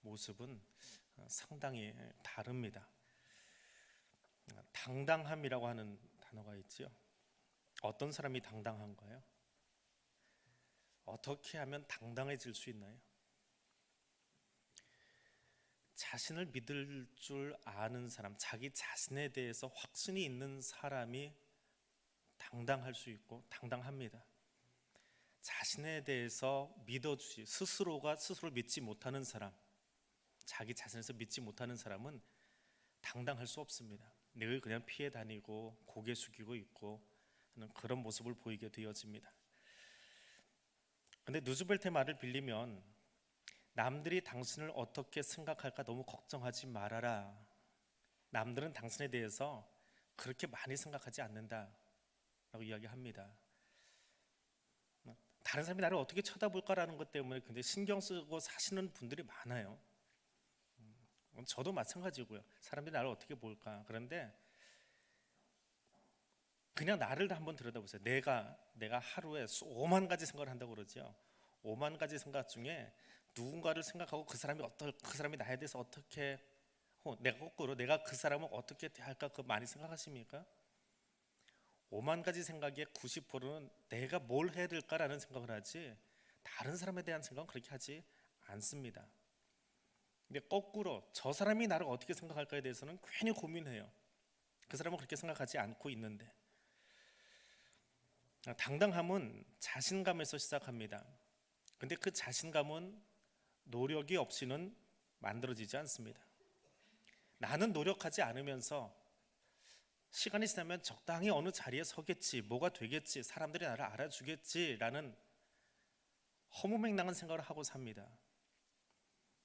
모습은 상당히 다릅니다. 당당함이라고 하는 단어가 있죠. 어떤 사람이 당당한가요? 어떻게 하면 당당해질 수 있나요? 자신을 믿을 줄 아는 사람, 자기 자신에 대해서 확신이 있는 사람이 당당할 수 있고 당당합니다. 자신에 대해서 믿어주지, 스스로가 스스로를 믿지 못하는 사람, 자기 자신에서 믿지 못하는 사람은 당당할 수 없습니다. 늘 그냥 피해 다니고 고개 숙이고 있고 하는 그런 모습을 보이게 되어집니다. 근데 누즈벨트의 말을 빌리면 남들이 당신을 어떻게 생각할까 너무 걱정하지 말아라. 남들은 당신에 대해서 그렇게 많이 생각하지 않는다 라고 이야기합니다. 다른 사람이 나를 어떻게 쳐다볼까라는 것 때문에 굉장히 신경 쓰고 사시는 분들이 많아요. 저도 마찬가지고요. 사람들이 나를 어떻게 볼까. 그런데 그냥 나를 한번 들여다보세요. 내가 하루에 수만 가지 생각을 한다고 그러죠. 5만 가지 생각 중에 누군가를 생각하고 그 사람이 나에 대해서 어떻게, 내가 거꾸로 내가 그 사람을 어떻게 대할까, 그 많이 생각하십니까? 5만 가지 생각의 90%는 내가 뭘 해야 될까라는 생각을 하지 다른 사람에 대한 생각은 그렇게 하지 않습니다. 근데 거꾸로 저 사람이 나를 어떻게 생각할까에 대해서는 괜히 고민해요. 그 사람은 그렇게 생각하지 않고 있는데. 당당함은 자신감에서 시작합니다. 근데 그 자신감은 노력이 없이는 만들어지지 않습니다. 나는 노력하지 않으면서 시간이 지나면 적당히 어느 자리에 서겠지, 뭐가 되겠지, 사람들이 나를 알아주겠지라는 허무맹랑한 생각을 하고 삽니다.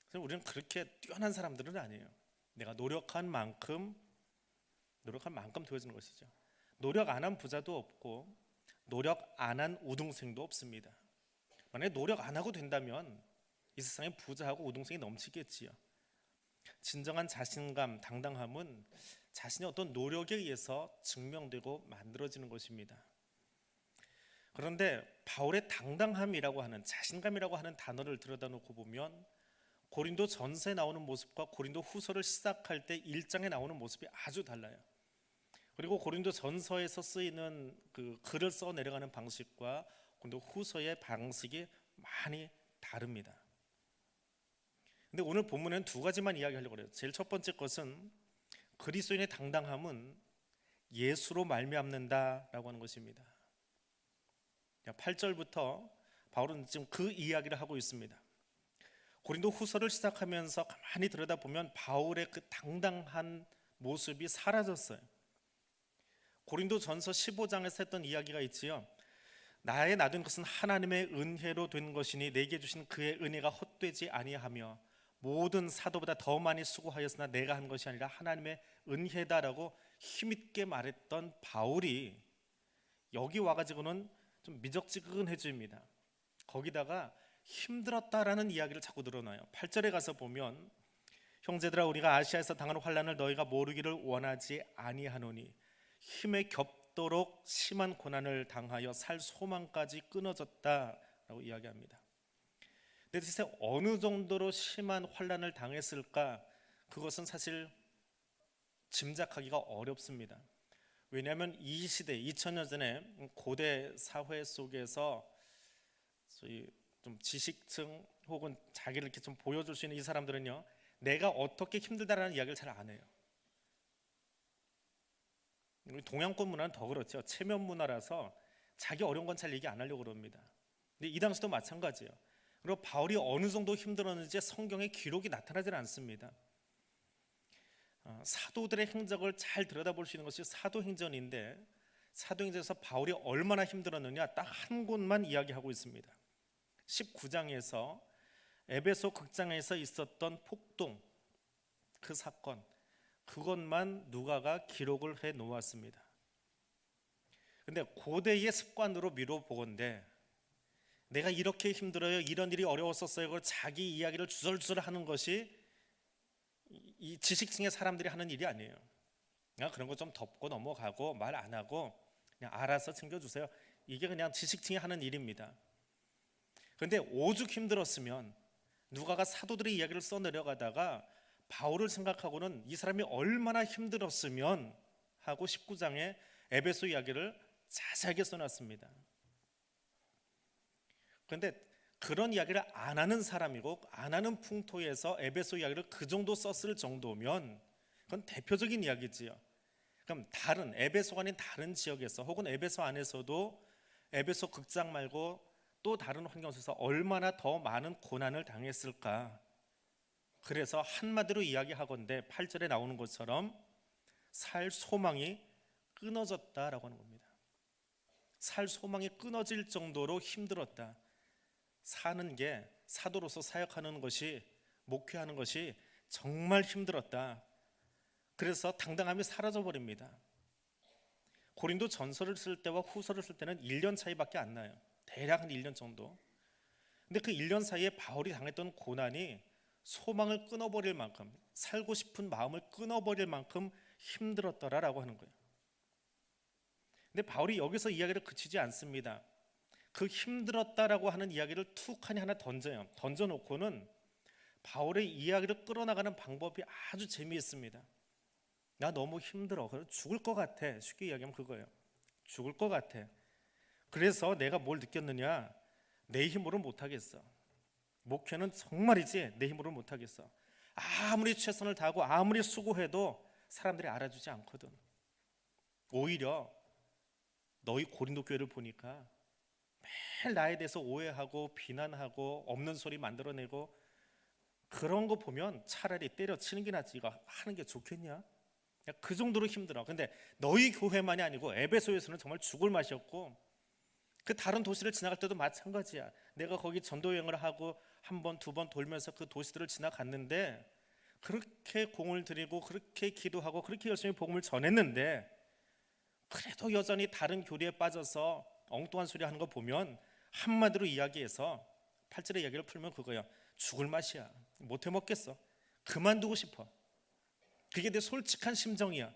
그래서 우리는 그렇게 뛰어난 사람들은 아니에요. 내가 노력한 만큼 되어지는 것이죠. 노력 안 한 부자도 없고 노력 안 한 우등생도 없습니다. 만약에 노력 안 하고 된다면 이 세상에 부자하고 우등생이 넘치겠지요. 진정한 자신감, 당당함은 자신의 어떤 노력에 의해서 증명되고 만들어지는 것입니다. 그런데 바울의 당당함이라고 하는, 자신감이라고 하는 단어를 들여다놓고 보면 고린도 전서에 나오는 모습과 고린도 후서를 시작할 때 1장에 나오는 모습이 아주 달라요. 그리고 고린도 전서에서 쓰이는 그 글을 써 내려가는 방식과 고린도 후서의 방식이 많이 다릅니다. 근데 오늘 본문에는 두 가지만 이야기하려고 해요. 제일 첫 번째 것은 그리스도인의 당당함은 예수로 말미암는다라고 하는 것입니다. 8절부터 바울은 지금 그 이야기를 하고 있습니다. 고린도 후서를 시작하면서 가만히 들여다보면 바울의 그 당당한 모습이 사라졌어요. 고린도 전서 15장에서 했던 이야기가 있지요. 나의 나된 것은 하나님의 은혜로 된 것이니 내게 주신 그의 은혜가 헛되지 아니하며 모든 사도보다 더 많이 수고하였으나 내가 한 것이 아니라 하나님의 은혜다라고 힘있게 말했던 바울이 여기 와가지고는 좀 미적지근해집니다. 거기다가 힘들었다라는 이야기를 자꾸 늘어나요. 8절에 가서 보면 형제들아 우리가 아시아에서 당하는 환난을 너희가 모르기를 원하지 아니하노니 힘에 겹도록 심한 고난을 당하여 살 소망까지 끊어졌다라고 이야기합니다. 근데 대체 어느 정도로 심한 환난을 당했을까? 그것은 사실 짐작하기가 어렵습니다. 왜냐하면 이 시대 2000년 전에 고대 사회 속에서 좀 지식층 혹은 자기를 이렇게 좀 보여줄 수 있는 이 사람들은요, 내가 어떻게 힘들다라는 이야기를 잘 안 해요. 동양권 문화는 더 그렇죠. 체면 문화라서 자기 어려운 건 잘 얘기 안 하려고 그럽니다. 근데 이 당시도 마찬가지예요. 그리고 바울이 어느 정도 힘들었는지 성경에 기록이 나타나지 않습니다. 사도들의 행적을 잘 들여다볼 수 있는 것이 사도행전인데 사도행전에서 바울이 얼마나 힘들었느냐 딱 한 곳만 이야기하고 있습니다. 19장에서 에베소 극장에서 있었던 폭동, 그 사건, 그것만 누가가 기록을 해 놓았습니다. 근데 고대의 습관으로 미뤄보건대 내가 이렇게 힘들어요, 이런 일이 어려웠었어요, 그걸 자기 이야기를 주설주설 하는 것이 이 지식층의 사람들이 하는 일이 아니에요. 그냥 그런 거 좀 덮고 넘어가고 말 안 하고 그냥 알아서 챙겨주세요. 이게 그냥 지식층이 하는 일입니다. 그런데 오죽 힘들었으면 누가가 사도들의 이야기를 써내려가다가 바울을 생각하고는 이 사람이 얼마나 힘들었으면 하고 19장에 에베소 이야기를 자세하게 써놨습니다. 그런데 그런 이야기를 안 하는 사람이고 안 하는 풍토에서 에베소 이야기를 그 정도 썼을 정도면 그건 대표적인 이야기지요. 그럼 다른 에베소가 아닌 다른 지역에서 혹은 에베소 안에서도 에베소 극장 말고 또 다른 환경에서 얼마나 더 많은 고난을 당했을까. 그래서 한마디로 이야기하건대 8절에 나오는 것처럼 살 소망이 끊어졌다라고 하는 겁니다. 살 소망이 끊어질 정도로 힘들었다. 사는 게, 사도로서 사역하는 것이, 목회하는 것이 정말 힘들었다. 그래서 당당함이 사라져버립니다. 고린도 전서를 쓸 때와 후서를 쓸 때는 1년 차이밖에 안 나요. 대략 한 1년 정도. 근데 그 1년 사이에 바울이 당했던 고난이 소망을 끊어버릴 만큼, 살고 싶은 마음을 끊어버릴 만큼 힘들었더라라고 하는 거예요. 근데 바울이 여기서 이야기를 그치지 않습니다. 그 힘들었다라고 하는 이야기를 툭하니 하나 던져요. 던져놓고는 바울의 이야기를 끌어나가는 방법이 아주 재미있습니다. 나 너무 힘들어. 죽을 것 같아. 쉽게 이야기하면 그거예요. 죽을 것 같아. 그래서 내가 뭘 느꼈느냐? 내 힘으로는 못하겠어. 목회는 정말이지 내 힘으로는 못하겠어. 아무리 최선을 다하고 아무리 수고해도 사람들이 알아주지 않거든. 오히려 너희 고린도 교회를 보니까 매일 나에 대해서 오해하고 비난하고 없는 소리 만들어내고 그런 거 보면 차라리 때려치는 게 낫지 이거 하는 게 좋겠냐? 그 정도로 힘들어. 근데 너희 교회만이 아니고 에베소에서는 정말 죽을 맛이었고 그 다른 도시를 지나갈 때도 마찬가지야. 내가 거기 전도 여행을 하고 한 번, 두 번 돌면서 그 도시들을 지나갔는데 그렇게 공을 들이고 그렇게 기도하고 그렇게 열심히 복음을 전했는데 그래도 여전히 다른 교리에 빠져서 엉뚱한 소리 하는 거 보면 한마디로 이야기해서 8절의 이야기를 풀면 그거야. 죽을 맛이야. 못 해먹겠어. 그만두고 싶어. 그게 내 솔직한 심정이야.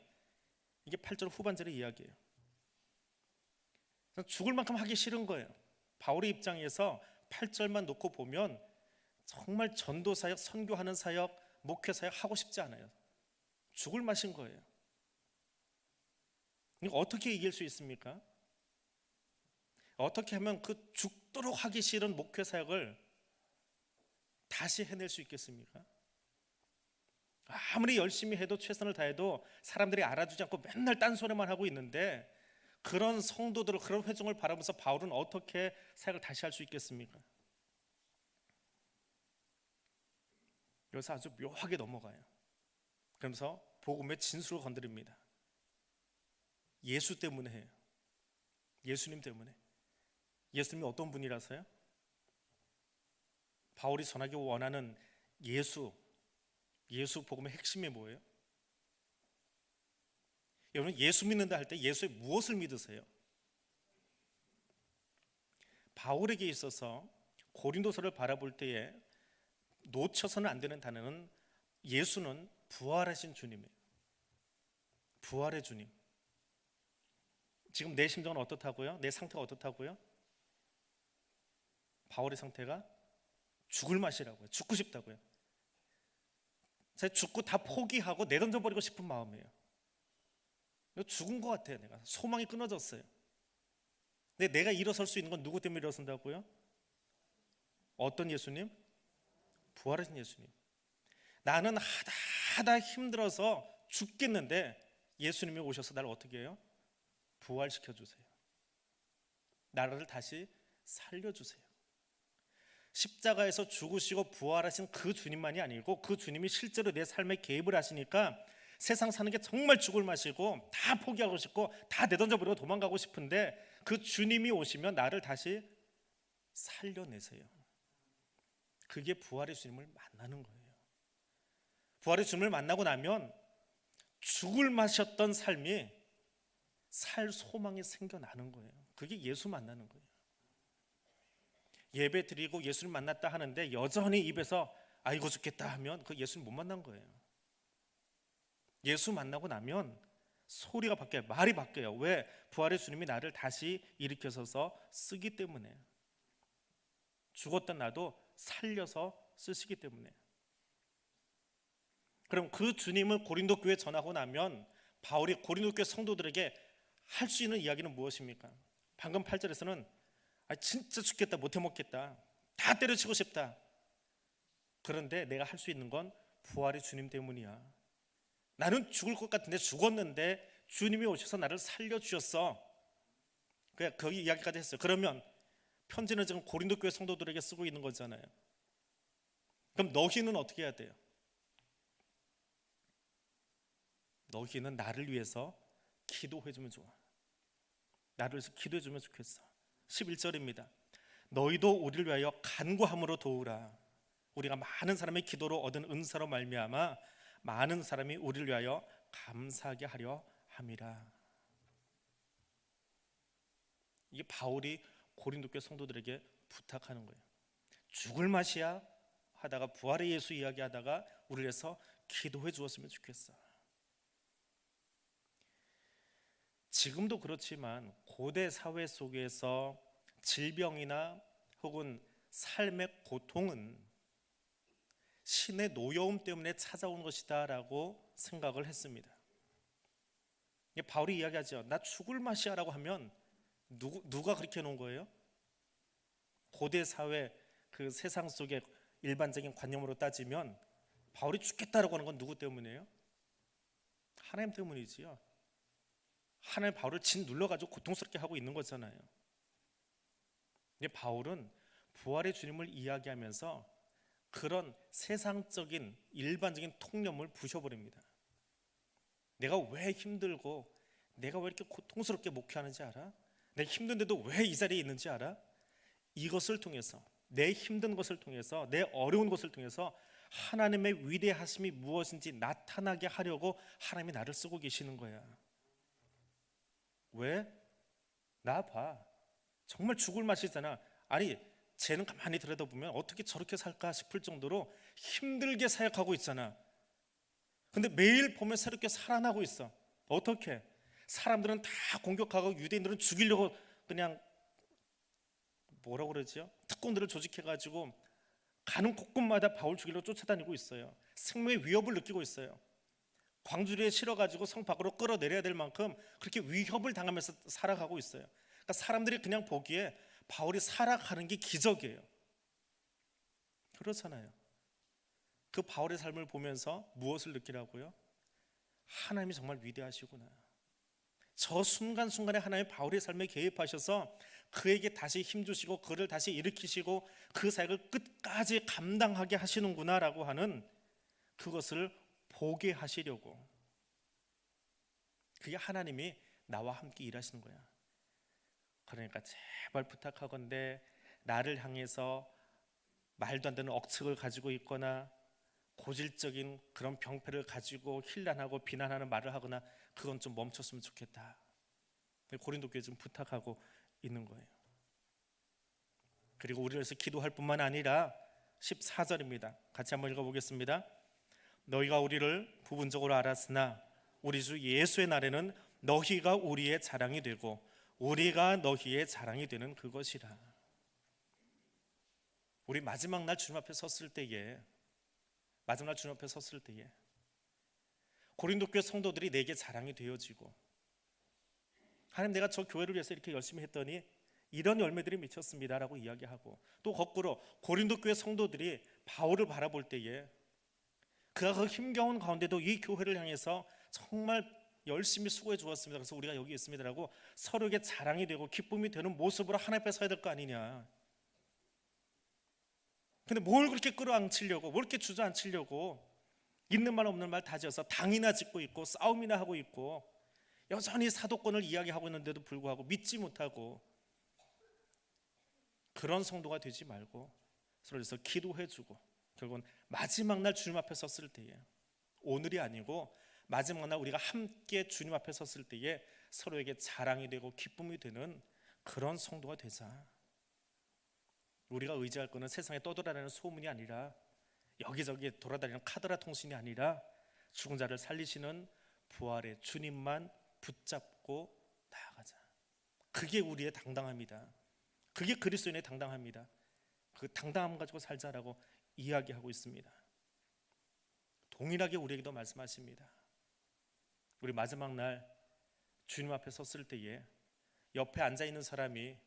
이게 8절 후반절의 이야기예요. 죽을 만큼 하기 싫은 거예요. 바울의 입장에서 8절만 놓고 보면 정말 전도 사역, 선교하는 사역, 목회 사역 하고 싶지 않아요. 죽을 맛인 거예요. 이거 어떻게 이길 수 있습니까? 어떻게 하면 그 죽도록 하기 싫은 목회 사역을 다시 해낼 수 있겠습니까? 아무리 열심히 해도 최선을 다해도 사람들이 알아주지 않고 맨날 딴소리만 하고 있는데 그런 성도들을, 그런 회중을 바라보면서 바울은 어떻게 사역을 다시 할 수 있겠습니까? 여기서 아주 묘하게 넘어가요. 그러면서 복음의 진수를 건드립니다. 예수 때문에 해요. 예수님 때문에. 예수님이 어떤 분이라서요? 바울이 전하기 원하는 예수 복음의 핵심이 뭐예요? 여러분 예수 믿는다 할 때 예수의 무엇을 믿으세요? 바울에게 있어서 고린도서를 바라볼 때에 놓쳐서는 안 되는 단어는 예수는 부활하신 주님이에요. 부활의 주님. 지금 내 심정은 어떻다고요? 내 상태가 어떻다고요? 바울의 상태가 죽을 맛이라고요. 죽고 싶다고요. 제가 죽고 다 포기하고 내던져버리고 싶은 마음이에요. 죽은 것 같아요. 내가 소망이 끊어졌어요. 근데 내가 일어설 수 있는 건 누구 때문에 일어선다고요? 어떤 예수님? 부활하신 예수님. 나는 하다 힘들어서 죽겠는데 예수님이 오셔서 나를 어떻게 해요? 부활시켜 주세요. 나를 다시 살려주세요. 십자가에서 죽으시고 부활하신 그 주님만이 아니고 그 주님이 실제로 내 삶에 개입을 하시니까 세상 사는 게 정말 죽을 맛이고 다 포기하고 싶고 다 내던져버리고 도망가고 싶은데 그 주님이 오시면 나를 다시 살려내세요. 그게 부활의 주님을 만나는 거예요. 부활의 주님을 만나고 나면 죽을 맛이었던 삶이 살 소망이 생겨나는 거예요. 그게 예수 만나는 거예요. 예배 드리고 예수를 만났다 하는데 여전히 입에서 아이고 죽겠다 하면 그 예수를 못 만난 거예요. 예수 만나고 나면 소리가 바뀌어요. 말이 바뀌어요. 왜? 부활의 주님이 나를 다시 일으켜서서 쓰기 때문에. 죽었던 나도 살려서 쓰시기 때문에. 그럼 그 주님을 고린도 교회에 전하고 나면 바울이 고린도 교회 성도들에게 할 수 있는 이야기는 무엇입니까? 방금 8절에서는 진짜 죽겠다, 못해 먹겠다, 다 때려치고 싶다. 그런데 내가 할 수 있는 건 부활의 주님 때문이야. 나는 죽을 것 같은데 죽었는데 주님이 오셔서 나를 살려주셨어. 그냥 거기 이야기까지 했어요. 그러면 편지는 지금 고린도 교회 성도들에게 쓰고 있는 거잖아요. 그럼 너희는 어떻게 해야 돼요? 너희는 나를 위해서 기도해주면 좋아. 나를 위해서 기도해주면 좋겠어. 11절입니다. 너희도 우리를 위하여 간구함으로 도우라. 우리가 많은 사람의 기도로 얻은 은사로 말미암아 많은 사람이 우리를 위하여 감사하게 하려 함이라. 이게 바울이 고린도 교회 성도들에게 부탁하는 거예요. 죽을 맛이야 하다가 부활의 예수 이야기하다가 우리를 위해서 기도해 주었으면 좋겠어. 지금도 그렇지만 고대 사회 속에서 질병이나 혹은 삶의 고통은 신의 노여움 때문에 찾아온 것이다 라고 생각을 했습니다. 바울이 이야기하죠. 나 죽을 맛이야 라고 하면 누가 그렇게 해놓은 거예요? 고대 사회 그 세상 속의 일반적인 관념으로 따지면 바울이 죽겠다라고 하는 건 누구 때문이에요? 하나님 때문이지요. 하나님 바울을 짓눌러가지고 고통스럽게 하고 있는 거잖아요. 근데 바울은 부활의 주님을 이야기하면서 그런 세상적인 일반적인 통념을 부셔버립니다. 내가 왜 힘들고 내가 왜 이렇게 고통스럽게 목회하는지 알아? 내가 힘든데도 왜 이 자리에 있는지 알아? 이것을 통해서, 내 힘든 것을 통해서, 내 어려운 것을 통해서 하나님의 위대하심이 무엇인지 나타나게 하려고 하나님이 나를 쓰고 계시는 거야. 왜? 나 봐. 정말 죽을 맛이잖아. 아니, 쟤는 가만히 들여다보면 어떻게 저렇게 살까 싶을 정도로 힘들게 사역하고 있잖아. 근데 매일 보면 새롭게 살아나고 있어. 어떻게? 사람들은 다 공격하고 유대인들은 죽이려고 그냥 뭐라고 그러지요? 특공들을 조직해가지고 가는 곳곳마다 바울 죽이려고 쫓아다니고 있어요. 생명의 위협을 느끼고 있어요. 광주리에 실어가지고 성 밖으로 끌어내려야 될 만큼 그렇게 위협을 당하면서 살아가고 있어요. 그러니까 사람들이 그냥 보기에 바울이 살아가는 게 기적이에요. 그렇잖아요. 그 바울의 삶을 보면서 무엇을 느끼라고요? 하나님이 정말 위대하시구나. 저 순간순간에 하나님 바울의 삶에 개입하셔서 그에게 다시 힘주시고 그를 다시 일으키시고 그 사역을 끝까지 감당하게 하시는구나 라고 하는 그것을 보게 하시려고. 그게 하나님이 나와 함께 일하시는 거야. 그러니까 제발 부탁하건대 나를 향해서 말도 안 되는 억측을 가지고 있거나 고질적인 그런 병폐를 가지고 힐난하고 비난하는 말을 하거나 그건 좀 멈췄으면 좋겠다. 고린도 교회에 좀 부탁하고 있는 거예요. 그리고 우리를 위해서 기도할 뿐만 아니라 14절입니다. 같이 한번 읽어보겠습니다. 너희가 우리를 부분적으로 알았으나 우리 주 예수의 날에는 너희가 우리의 자랑이 되고 우리가 너희의 자랑이 되는 그것이라. 우리 마지막 날 주님 앞에 섰을 때에 고린도 교회 성도들이 내게 자랑이 되어지고 하나님 내가 저 교회를 위해서 이렇게 열심히 했더니 이런 열매들이 맺혔습니다라고 이야기하고 또 거꾸로 고린도 교회 성도들이 바울을 바라볼 때에 그가 그 힘겨운 가운데도 이 교회를 향해서 정말 열심히 수고해 주었습니다. 그래서 우리가 여기 있습니다라고 서로에게 자랑이 되고 기쁨이 되는 모습으로 하나님 앞에 서야 될 거 아니냐. 근데 뭘 그렇게 끌어안치려고, 뭘 이렇게 주저앉히려고 있는 말 없는 말 다 지어서 당이나 짓고 있고 싸움이나 하고 있고 여전히 사도권을 이야기하고 있는데도 불구하고 믿지 못하고 그런 성도가 되지 말고 서로에서 기도해주고 결국은 마지막 날 주님 앞에 섰을 때에 오늘이 아니고 마지막 날 우리가 함께 주님 앞에 섰을 때에 서로에게 자랑이 되고 기쁨이 되는 그런 성도가 되자. 우리가 의지할 것은 세상에 떠돌아다니는 소문이 아니라 여기저기 돌아다니는 카더라 통신이 아니라 죽은 자를 살리시는 부활의 주님만 붙잡고 나아가자. 그게 우리의 당당함이다. 그게 그리스도인의 당당함이다. 그 당당함 가지고 살자라고 이야기하고 있습니다. 동일하게 우리에게도 말씀하십니다. 우리 마지막 날 주님 앞에 섰을 때에 옆에 앉아있는 사람이,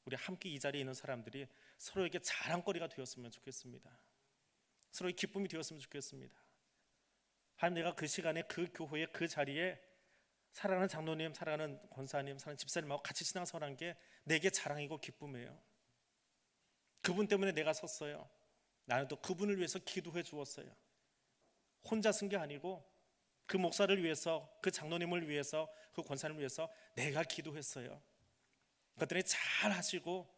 우리 함께 이 자리에 있는 사람들이 서로에게 자랑거리가 되었으면 좋겠습니다. 서로의 기쁨이 되었으면 좋겠습니다. 하나님, 내가 그 시간에 그 교회의 그 자리에 사랑하는 장로님, 사랑하는 권사님, 사랑하는 집사님하고 같이 신앙생활한 게 내게 자랑이고 기쁨이에요. 그분 때문에 내가 섰어요. 나는 또 그분을 위해서 기도해 주었어요. 혼자 쓴 게 아니고 그 목사를 위해서, 그 장로님을 위해서, 그 권사님을 위해서 내가 기도했어요. 그랬더니 잘 하시고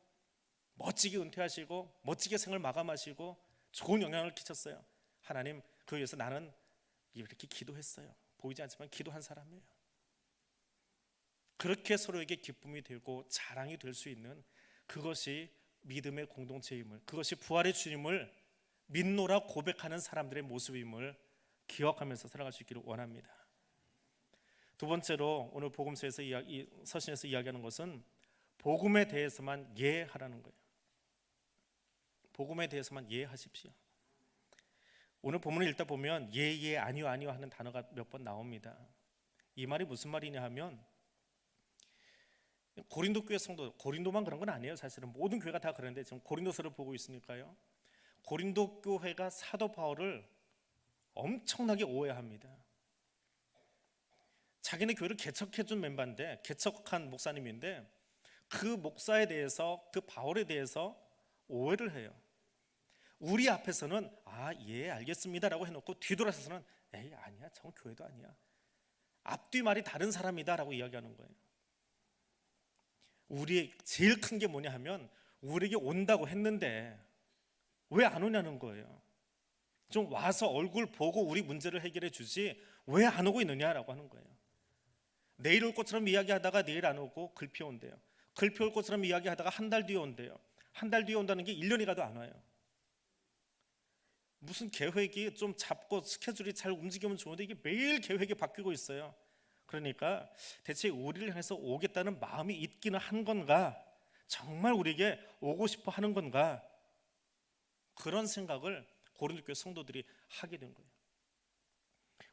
멋지게 은퇴하시고 멋지게 생을 마감하시고 좋은 영향을 끼쳤어요. 하나님, 그 위해서 나는 이렇게 기도했어요. 보이지 않지만 기도한 사람이에요. 그렇게 서로에게 기쁨이 되고 자랑이 될 수 있는, 그것이 믿음의 공동체임을, 그것이 부활의 주님을 믿노라 고백하는 사람들의 모습임을 기억하면서 살아갈 수 있기를 원합니다. 두 번째로 오늘 복음서에서 서신에서 이야기하는 것은 복음에 대해서만 예하라는 거예요. 복음에 대해서만 예하십시오. 오늘 본문을 읽다 보면 예, 아니요, 아니요 하는 단어가 몇 번 나옵니다. 이 말이 무슨 말이냐 하면, 고린도 교회 성도, 고린도만 그런 건 아니에요. 사실은 모든 교회가 다 그런데 지금 고린도서를 보고 있으니까요. 고린도 교회가 사도 바울을 엄청나게 오해합니다. 자기네 교회를 개척해준 멤버인데, 개척한 목사님인데 그 목사에 대해서, 그 바울에 대해서 오해를 해요. 우리 앞에서는 예 알겠습니다 라고 해놓고 뒤돌아서서는 에이 아니야, 저 교회도 아니야, 앞뒤 말이 다른 사람이다 라고 이야기하는 거예요. 우리의 제일 큰 게 뭐냐 하면, 우리에게 온다고 했는데 왜 안 오냐는 거예요. 좀 와서 얼굴 보고 우리 문제를 해결해 주지 왜 안 오고 있느냐라고 하는 거예요. 내일 올 것처럼 이야기하다가 내일 안 오고 글피 온대요. 글피 올 것처럼 이야기하다가 한 달 뒤에 온대요. 한 달 뒤에 온다는 게 1년이 가도 안 와요. 무슨 계획이 좀 잡고 스케줄이 잘 움직이면 좋은데 이게 매일 계획이 바뀌고 있어요. 그러니까 대체 우리를 향해서 오겠다는 마음이 있기는 한 건가, 정말 우리에게 오고 싶어 하는 건가, 그런 생각을 고린도 교회 성도들이 하게 된 거예요.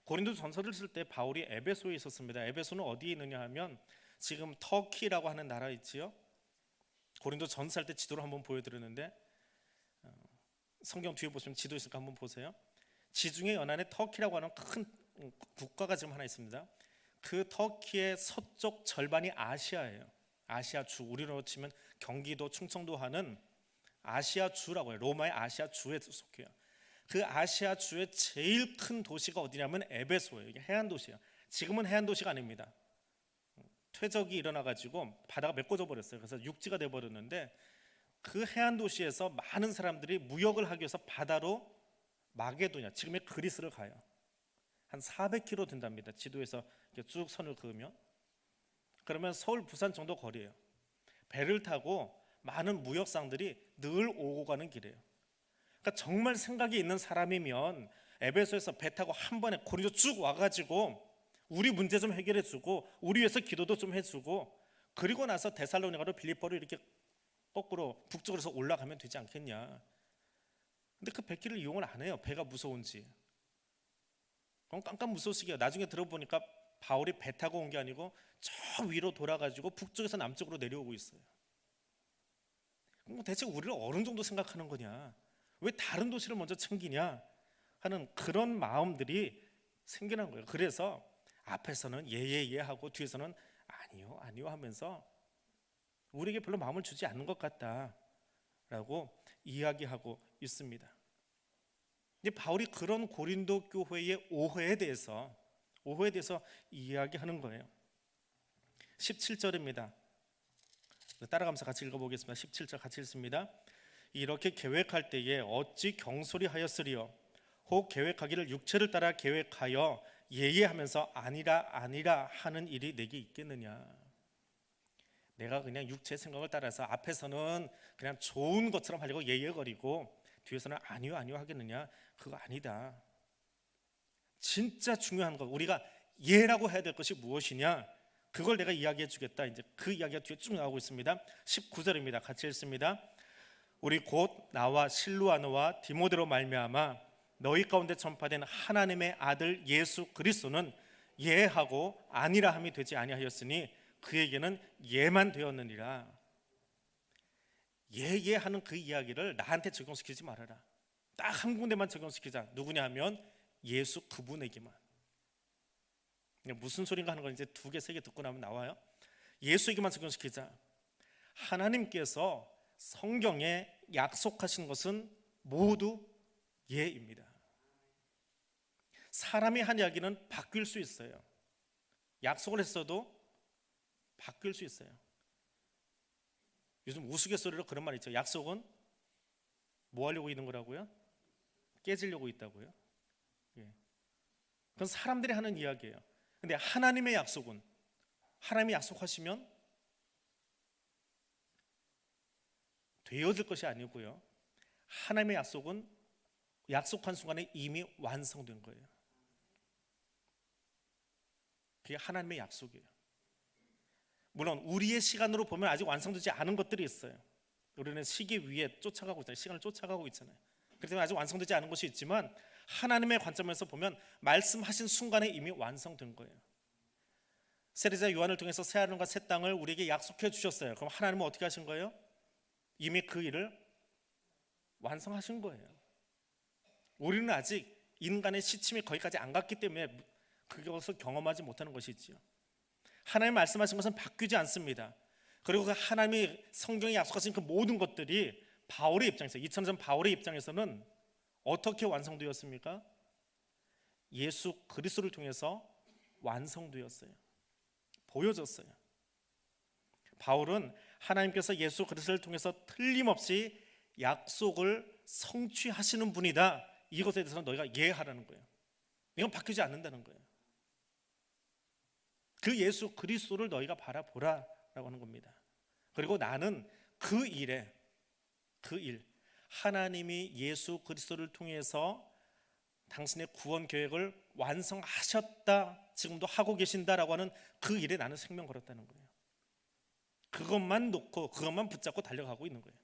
고린도 전서를 쓸 때 바울이 에베소에 있었습니다. 에베소는 어디에 있느냐 하면 지금 터키라고 하는 나라 있지요. 고린도 전서 할 때 지도를 한번 보여드렸는데, 성경 뒤에 보시면 지도 있으니까 한번 보세요. 지중해 연안에 터키라고 하는 큰 국가가 지금 하나 있습니다. 그 터키의 서쪽 절반이 아시아예요. 아시아주, 우리로 치면 경기도, 충청도 하는 아시아주라고 해요. 로마의 아시아주에 속해요. 그 아시아주의 제일 큰 도시가 어디냐면 에베소예요. 이게 해안 도시예요. 지금은 해안 도시가 아닙니다. 퇴적이 일어나가지고 바다가 메꿔져 버렸어요. 그래서 육지가 돼버렸는데, 그 해안 도시에서 많은 사람들이 무역을 하기 위해서 바다로 마게도냐, 지금의 그리스를 가요. 한 400km 된답니다. 지도에서 이렇게 쭉 선을 그으면. 그러면 서울, 부산 정도 거리예요. 배를 타고 많은 무역상들이 늘 오고 가는 길이에요. 그러니까 정말 생각이 있는 사람이면 에베소에서 배 타고 한 번에 고린도 쭉 와가지고 우리 문제 좀 해결해주고 우리 위해서 기도도 좀 해주고, 그리고 나서 데살로니가로 빌립보로 이렇게 거꾸로 북쪽으로서 올라가면 되지 않겠냐. 근데 그 배길을 이용을 안 해요. 배가 무서운지. 그럼 깜깜 무서우시게요. 나중에 들어보니까 바울이 배 타고 온 게 아니고 저 위로 돌아가지고 북쪽에서 남쪽으로 내려오고 있어요. 그럼 대체 우리를 어느 정도 생각하는 거냐, 왜 다른 도시를 먼저 챙기냐 하는 그런 마음들이 생기는 거예요. 그래서 앞에서는 예예예 하고 뒤에서는 아니요 아니요 하면서 우리에게 별로 마음을 주지 않는 것 같다라고 이야기하고 있습니다. 이제 바울이 그런 고린도 교회의 오해에 대해서 이야기하는 거예요. 17절입니다. 따라가면서 같이 읽어보겠습니다. 17절 같이 읽습니다. 이렇게 계획할 때에 어찌 경솔히 하였으리요. 혹 계획하기를 육체를 따라 계획하여 예예하면서 아니라 아니라 하는 일이 내게 있겠느냐. 내가 그냥 육체 생각을 따라서 앞에서는 그냥 좋은 것처럼 하려고 예예거리고 뒤에서는 아니요 아니요 하겠느냐. 그거 아니다. 진짜 중요한 것, 우리가 예라고 해야 될 것이 무엇이냐, 그걸 내가 이야기해 주겠다. 이제 그 이야기가 뒤에 쭉 나오고 있습니다. 19절입니다. 같이 읽습니다. 우리 곧 나와 실루아노와 디모데로 말미암아 너희 가운데 전파된 하나님의 아들 예수 그리스도는 예하고 아니라 함이 되지 아니하였으니 그에게는 예만 되었느니라. 예하는 그 이야기를 나한테 적용시키지 말아라. 딱 한 군데만 적용시키자. 누구냐 하면 예수 그분에게만. 무슨 소린가 하는 건 이제 2개, 3개 듣고 나면 나와요. 예수에게만 적용시키자. 하나님께서 성경에 약속하신 것은 모두 예입니다. 사람이 한 이야기는 바뀔 수 있어요. 약속을 했어도 바뀔 수 있어요. 요즘 우스갯소리로 그런 말 있죠. 약속은 뭐 하려고 있는 거라고요? 깨지려고 있다고요. 그건 사람들이 하는 이야기예요. 근데 하나님의 약속은, 하나님이 약속하시면 되어질 것이 아니고요, 하나님의 약속은 약속한 순간에 이미 완성된 거예요. 그게 하나님의 약속이에요. 물론 우리의 시간으로 보면 아직 완성되지 않은 것들이 있어요. 우리는 시기 위에 쫓아가고 있잖아요. 시간을 쫓아가고 있잖아요. 그렇기 때문에 아직 완성되지 않은 것이 있지만 하나님의 관점에서 보면 말씀하신 순간에 이미 완성된 거예요. 세례자 요한을 통해서 새 하늘과 새 땅을 우리에게 약속해 주셨어요. 그럼 하나님은 어떻게 하신 거예요? 이미 그 일을 완성하신 거예요. 우리는 아직 인간의 시침이 거기까지 안 갔기 때문에 그것을 경험하지 못하는 것이지요. 하나님 말씀하신 것은 바뀌지 않습니다. 그리고 그 하나님이 성경에 약속하신 그 모든 것들이 바울의 입장에서, 2000년 전 바울의 입장에서는 어떻게 완성되었습니까? 예수 그리스도를 통해서 완성되었어요. 보여졌어요. 바울은 하나님께서 예수 그리스도를 통해서 틀림없이 약속을 성취하시는 분이다, 이것에 대해서는 너희가 예하라는 거예요. 이건 바뀌지 않는다는 거예요. 그 예수 그리스도를 너희가 바라보라 라고 하는 겁니다. 그리고 나는 그 일에, 그 일, 하나님이 예수 그리스도를 통해서 당신의 구원 계획을 완성하셨다, 지금도 하고 계신다라고 하는 그 일에 나는 생명 걸었다는 거예요. 그것만 놓고 그것만 붙잡고 달려가고 있는 거예요.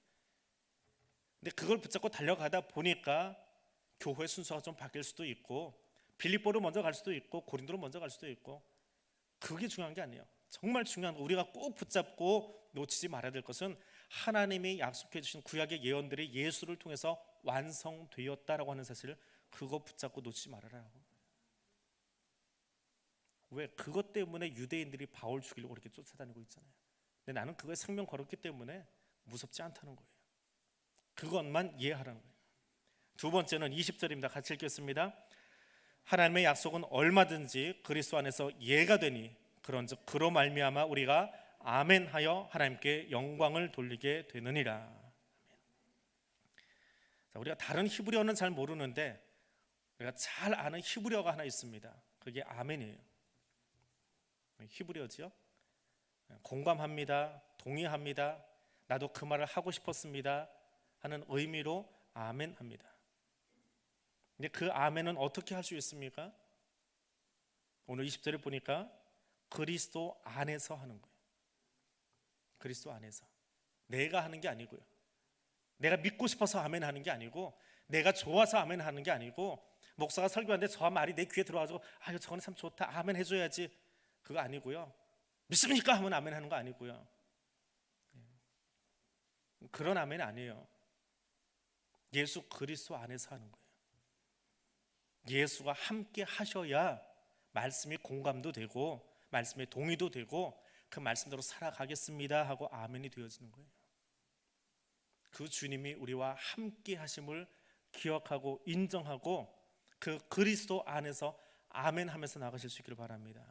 근데 그걸 붙잡고 달려가다 보니까 교회 순서가 좀 바뀔 수도 있고, 빌립보로 먼저 갈 수도 있고, 고린도로 먼저 갈 수도 있고, 그게 중요한 게 아니에요. 정말 중요한 거, 우리가 꼭 붙잡고 놓치지 말아야 될 것은 하나님이 약속해 주신 구약의 예언들이 예수를 통해서 완성되었다라고 하는 사실을, 그거 붙잡고 놓치지 말아라고. 왜? 그것 때문에 유대인들이 바울 죽이려고 이렇게 쫓아다니고 있잖아요. 근데 나는 그거에 생명 걸었기 때문에 무섭지 않다는 거예요. 그것만 이해하라는 거예요. 2번째는 20절입니다. 같이 읽겠습니다. 하나님의 약속은 얼마든지 그리스도 안에서 예가 되니 그런즉 그로 말미암아 우리가 아멘하여 하나님께 영광을 돌리게 되느니라. 자, 우리가 다른 히브리어는 잘 모르는데 우리가 잘 아는 히브리어가 하나 있습니다. 그게 아멘이에요. 히브리어지요. 공감합니다, 동의합니다, 나도 그 말을 하고 싶었습니다 하는 의미로 아멘합니다. 근데 그 아멘은 어떻게 할 수 있습니까? 오늘 20절에 보니까 그리스도 안에서 하는 거예요. 그리스도 안에서. 내가 하는 게 아니고요, 내가 믿고 싶어서 아멘 하는 게 아니고, 내가 좋아서 아멘 하는 게 아니고, 목사가 설교하는데 저 말이 내 귀에 들어와가지고 아유 저거는 참 좋다, 아멘 해줘야지, 그거 아니고요. 믿습니까? 하면 아멘 하는 거 아니고요. 그런 아멘 아니에요. 예수 그리스도 안에서 하는 거예요. 예수가 함께 하셔야 말씀이 공감도 되고 말씀에 동의도 되고 그 말씀대로 살아가겠습니다 하고 아멘이 되어지는 거예요. 그 주님이 우리와 함께 하심을 기억하고 인정하고 그 그리스도 안에서 아멘 하면서 나가실 수 있기를 바랍니다.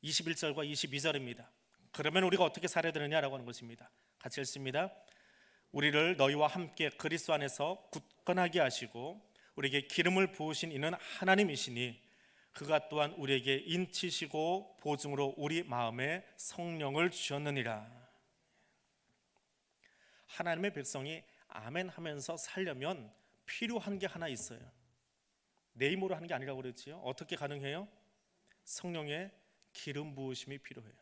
21절과 22절입니다. 그러면 우리가 어떻게 살아야 되느냐라고 하는 것입니다. 같이 읽습니다. 우리를 너희와 함께 그리스도 안에서 굳건하게 하시고 우리에게 기름을 부으신 이는 하나님이시니 그가 또한 우리에게 인치시고 보증으로 우리 마음에 성령을 주셨느니라. 하나님의 백성이 아멘 하면서 살려면 필요한 게 하나 있어요. 내 힘으로 하는 게 아니라고 그랬지요. 어떻게 가능해요? 성령의 기름 부으심이 필요해요.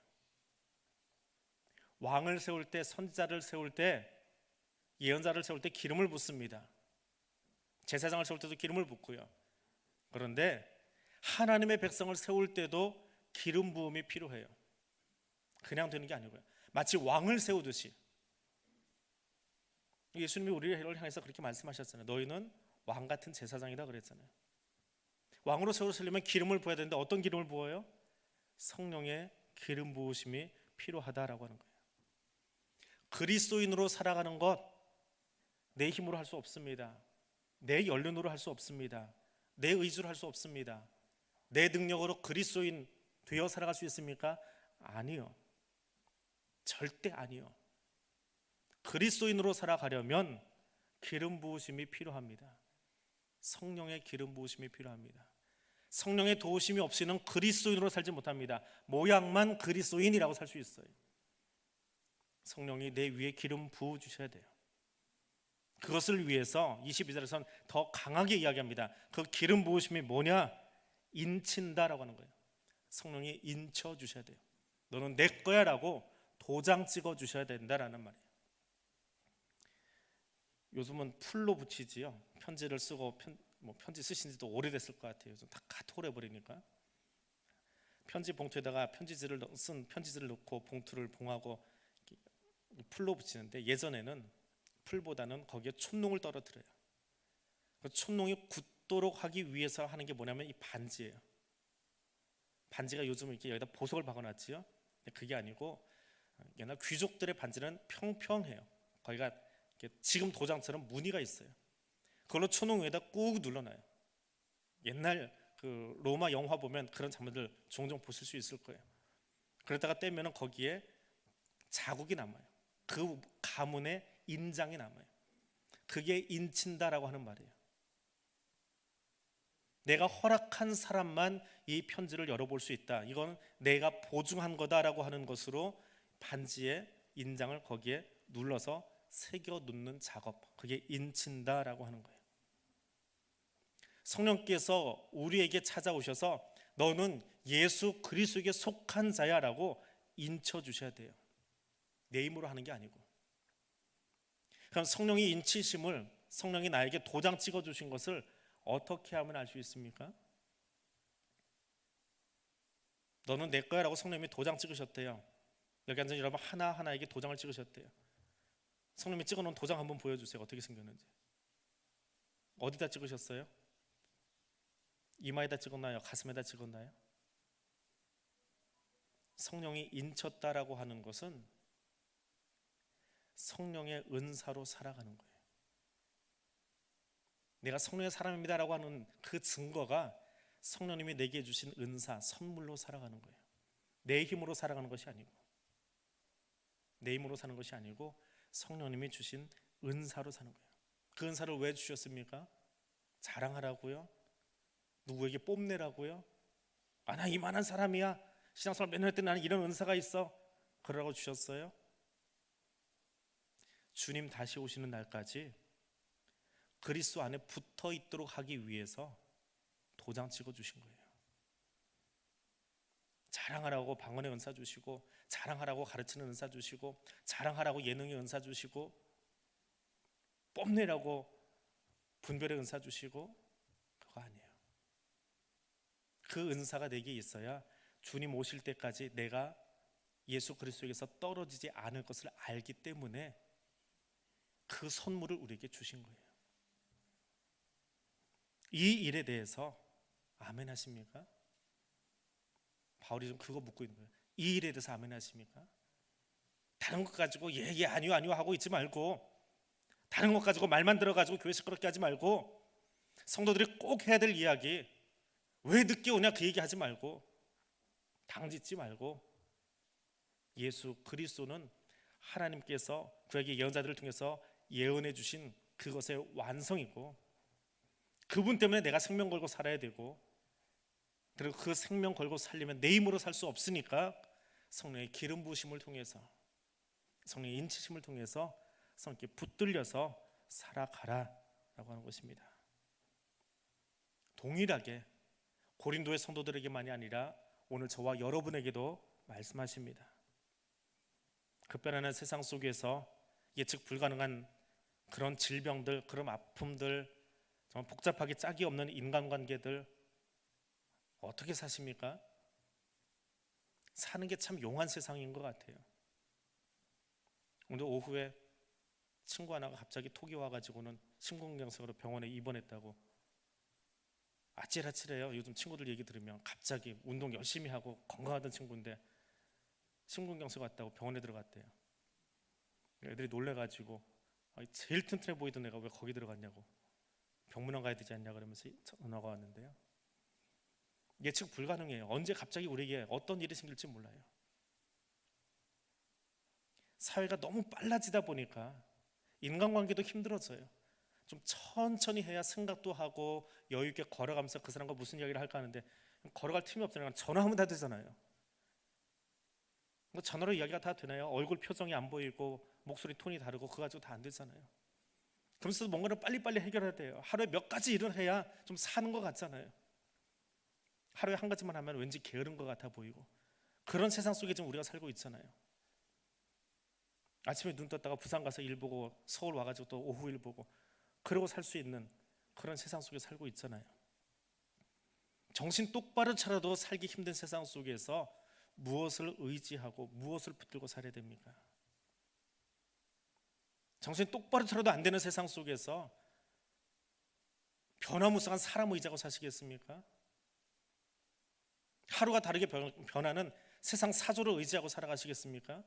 왕을 세울 때, 선지자를 세울 때 예언자를 세울 때 기름을 붓습니다. 제사장을 세울 때도 기름을 붓고요. 그런데 하나님의 백성을 세울 때도 기름 부음이 필요해요. 그냥 되는 게 아니고요. 마치 왕을 세우듯이. 예수님이 우리를 향해서 그렇게 말씀하셨잖아요. 너희는 왕 같은 제사장이다 그랬잖아요. 왕으로 세우시려면 기름을 부어야 되는데 어떤 기름을 부어요? 성령의 기름 부으심이 필요하다라고 하는 거예요. 그리스도인으로 살아가는 것 내 힘으로 할 수 없습니다. 내 연륜으로 할 수 없습니다. 내 의지로 할 수 없습니다. 내 능력으로 그리스도인 되어 살아갈 수 있습니까? 아니요. 절대 아니요. 그리스도인으로 살아가려면 기름 부으심이 필요합니다. 성령의 기름 부으심이 필요합니다. 성령의 도우심이 없이는 그리스도인으로 살지 못합니다. 모양만 그리스도인이라고 살 수 있어요. 성령이 내 위에 기름 부어 주셔야 돼요. 그것을 위해서 22절에서는 더 강하게 이야기합니다. 그 기름 부으심이 뭐냐? 인친다라고 하는 거예요. 성령이 인쳐 주셔야 돼요. 너는 내 거야 라고 도장 찍어 주셔야 된다라는 말이에요. 요즘은 풀로 붙이지요. 편지를 쓰고 편지 쓰신 지도 오래됐을 것 같아요. 요즘 다 카톡으로 해버리니까. 편지 봉투에다가 쓴 편지지를 넣고 봉투를 봉하고 풀로 붙이는데, 예전에는 풀보다는 거기에 촛농을 떨어뜨려요. 그 촛농이 굳도록 하기 위해서 하는 게 뭐냐면 이 반지예요. 반지가 요즘 이렇게 여기다 보석을 박아놨지요. 근데 그게 아니고 옛날 귀족들의 반지는 평평해요. 거기가 지금 도장처럼 무늬가 있어요. 그걸로 촛농 위에다 꾹 눌러놔요. 옛날 그 로마 영화 보면 그런 장면들 종종 보실 수 있을 거예요. 그러다가 떼면은 거기에 자국이 남아요. 그 가문의 인장이 남아요. 그게 인친다라고 하는 말이에요. 내가 허락한 사람만 이 편지를 열어볼 수 있다. 이건 내가 보증한 거다라고 하는 것으로 반지의 인장을 거기에 눌러서 새겨 놓는 작업, 그게 인친다라고 하는 거예요. 성령께서 우리에게 찾아오셔서 너는 예수 그리스도에게 속한 자야라고 인쳐 주셔야 돼요. 내 힘으로 하는 게 아니고. 그럼 성령이 인치심을, 성령이 나에게 도장 찍어 주신 것을 어떻게 하면 알 수 있습니까? 너는 내 거야 라고 성령님이 도장 찍으셨대요. 여기 앉은 여러분 하나하나에게 도장을 찍으셨대요. 성령님이 찍어놓은 도장 한번 보여주세요. 어떻게 생겼는지. 어디다 찍으셨어요? 이마에다 찍었나요? 가슴에다 찍었나요? 성령이 인쳤다라고 하는 것은 성령의 은사로 살아가는 거예요. 내가 성령의 사람입니다라고 하는 그 증거가 성령님이 내게 주신 은사, 선물로 살아가는 거예요. 내 힘으로 살아가는 것이 아니고, 내 힘으로 사는 것이 아니고 성령님이 주신 은사로 사는 거예요. 그 은사를 왜 주셨습니까? 자랑하라고요? 누구에게 뽐내라고요? 아, 나 이만한 사람이야. 신앙생활 몇 년 했더니 나는 이런 은사가 있어. 그러라고 주셨어요? 주님 다시 오시는 날까지 그리스도 안에 붙어 있도록 하기 위해서 도장 찍어 주신 거예요. 자랑하라고 방언의 은사 주시고, 자랑하라고 가르치는 은사 주시고, 자랑하라고 예능의 은사 주시고, 뽐내라고 분별의 은사 주시고, 그거 아니에요. 그 은사가 내게 있어야 주님 오실 때까지 내가 예수 그리스도에게서 떨어지지 않을 것을 알기 때문에 그 선물을 우리에게 주신 거예요. 이 일에 대해서 아멘 하십니까? 바울이 좀 그거 묻고 있는 거예요. 이 일에 대해서 아멘 하십니까? 다른 것 가지고 예 아니요 하고 있지 말고, 다른 것 가지고 말만 들어가지고 교회 시끄럽게 하지 말고, 성도들이 꼭 해야 될 이야기 왜 늦게 오냐 그 얘기 하지 말고, 당짓지 말고, 예수 그리스도는 하나님께서 그에게 예언자들을 통해서 예언해 주신 그것의 완성이고, 그분 때문에 내가 생명 걸고 살아야 되고, 그리고 그 생명 걸고 살려면 내 힘으로 살 수 없으니까 성령의 기름 부으심을 통해서, 성령의 인치심을 통해서 성령께 붙들려서 살아가라라고 하는 것입니다. 동일하게 고린도의 성도들에게만이 아니라 오늘 저와 여러분에게도 말씀하십니다. 급변하는 세상 속에서 예측 불가능한 그런 질병들, 그런 아픔들, 정말 복잡하게 짝이 없는 인간관계들 어떻게 사십니까? 사는 게 참 용한 세상인 것 같아요. 오늘 오후에 친구 하나가 갑자기 톡이 와가지고는 심근경색으로 병원에 입원했다고. 아찔아찔해요. 요즘 친구들 얘기 들으면. 갑자기 운동 열심히 하고 건강하던 친구인데 심근경색 왔다고 병원에 들어갔대요. 애들이 놀래가지고 제일 튼튼해 보이던 애가 왜 거기 들어갔냐고, 병문안 가야 되지 않냐 그러면서 전화가 왔는데요. 예측 불가능해요. 언제 갑자기 우리에게 어떤 일이 생길지 몰라요. 사회가 너무 빨라지다 보니까 인간관계도 힘들어져요. 좀 천천히 해야 생각도 하고 여유 있게 걸어가면서 그 사람과 무슨 이야기를 할까 하는데 걸어갈 틈이 없잖아요. 전화하면 다 되잖아요. 뭐 전화로 이야기가 다 되나요? 얼굴 표정이 안 보이고 목소리 톤이 다르고 그거 가지고 다 안 되잖아요. 그러면서 뭔가를 빨리빨리 해결해야 돼요. 하루에 몇 가지 일을 해야 좀 사는 것 같잖아요. 하루에 한 가지만 하면 왠지 게으른 것 같아 보이고, 그런 세상 속에 지금 우리가 살고 있잖아요. 아침에 눈 떴다가 부산 가서 일 보고 서울 와가지고 또 오후 일 보고 그러고 살 수 있는 그런 세상 속에 살고 있잖아요. 정신 똑바로 차려도 살기 힘든 세상 속에서 무엇을 의지하고 무엇을 붙들고 살아야 됩니까? 정신 똑바로 차려도 안 되는 세상 속에서 변화무쌍한 사람 의지하고 사시겠습니까? 하루가 다르게 변하는 세상 사조를 의지하고 살아가시겠습니까?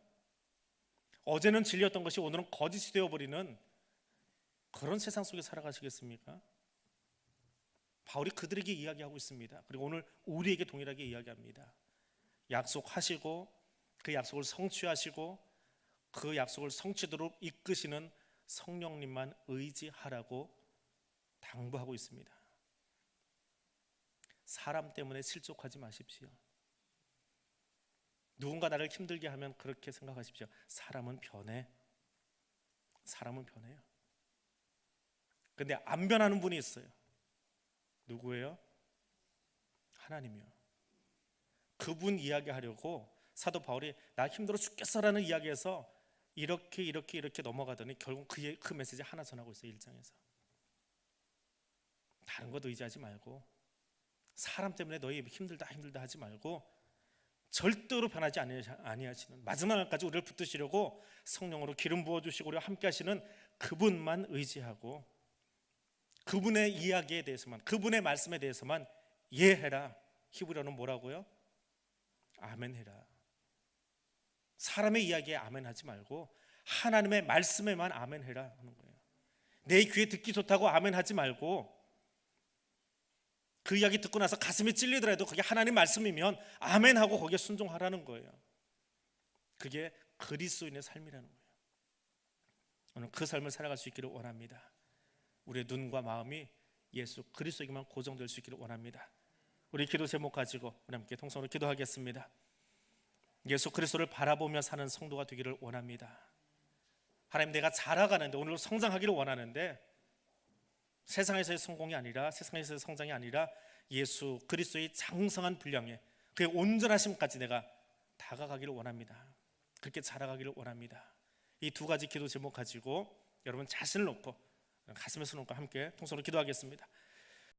어제는 진리였던 것이 오늘은 거짓이 되어버리는 그런 세상 속에 살아가시겠습니까? 바울이 그들에게 이야기하고 있습니다. 그리고 오늘 우리에게 동일하게 이야기합니다. 약속하시고 그 약속을 성취하시고 그 약속을 성취도록 이끄시는 성령님만 의지하라고 당부하고 있습니다. 사람 때문에 실족하지 마십시오. 누군가 나를 힘들게 하면 그렇게 생각하십시오. 사람은 변해. 사람은 변해요. 근데 안 변하는 분이 있어요. 누구예요? 하나님이요. 그분 이야기하려고 사도 바울이 나 힘들어 죽겠어라는 이야기에서 이렇게 넘어가더니 결국 그 메시지 하나 전하고 있어요. 1장에서 다른 것 의지하지 말고, 사람 때문에 너희 힘들다 하지 말고, 절대로 변하지 아니하시는 마지막 날까지 우리를 붙드시려고 성령으로 기름 부어주시고 우리와 함께 하시는 그분만 의지하고 그분의 이야기에 대해서만, 그분의 말씀에 대해서만 예해라. 히브리어는 뭐라고요? 아멘해라. 사람의 이야기에 아멘하지 말고 하나님의 말씀에만 아멘해라 하는 거예요. 내 귀에 듣기 좋다고 아멘하지 말고 그 이야기 듣고 나서 가슴이 찔리더라도 그게 하나님 말씀이면 아멘하고 거기에 순종하라는 거예요. 그게 그리스도인의 삶이라는 거예요. 오늘 그 삶을 살아갈 수 있기를 원합니다. 우리의 눈과 마음이 예수 그리스도에게만 고정될 수 있기를 원합니다. 우리 기도 제목 가지고 우리 함께 통성으로 기도하겠습니다. 예수 그리스도를 바라보며 사는 성도가 되기를 원합니다. 하나님, 내가 자라가는데, 오늘 성장하기를 원하는데 세상에서의 성공이 아니라, 세상에서의 성장이 아니라 예수 그리스도의 장성한 분량에 그의 온전하심까지 내가 다가가기를 원합니다. 그렇게 자라가기를 원합니다. 이 두 가지 기도 제목 가지고 여러분 자신을 놓고 가슴에 손 얹고 함께 통성으로 기도하겠습니다.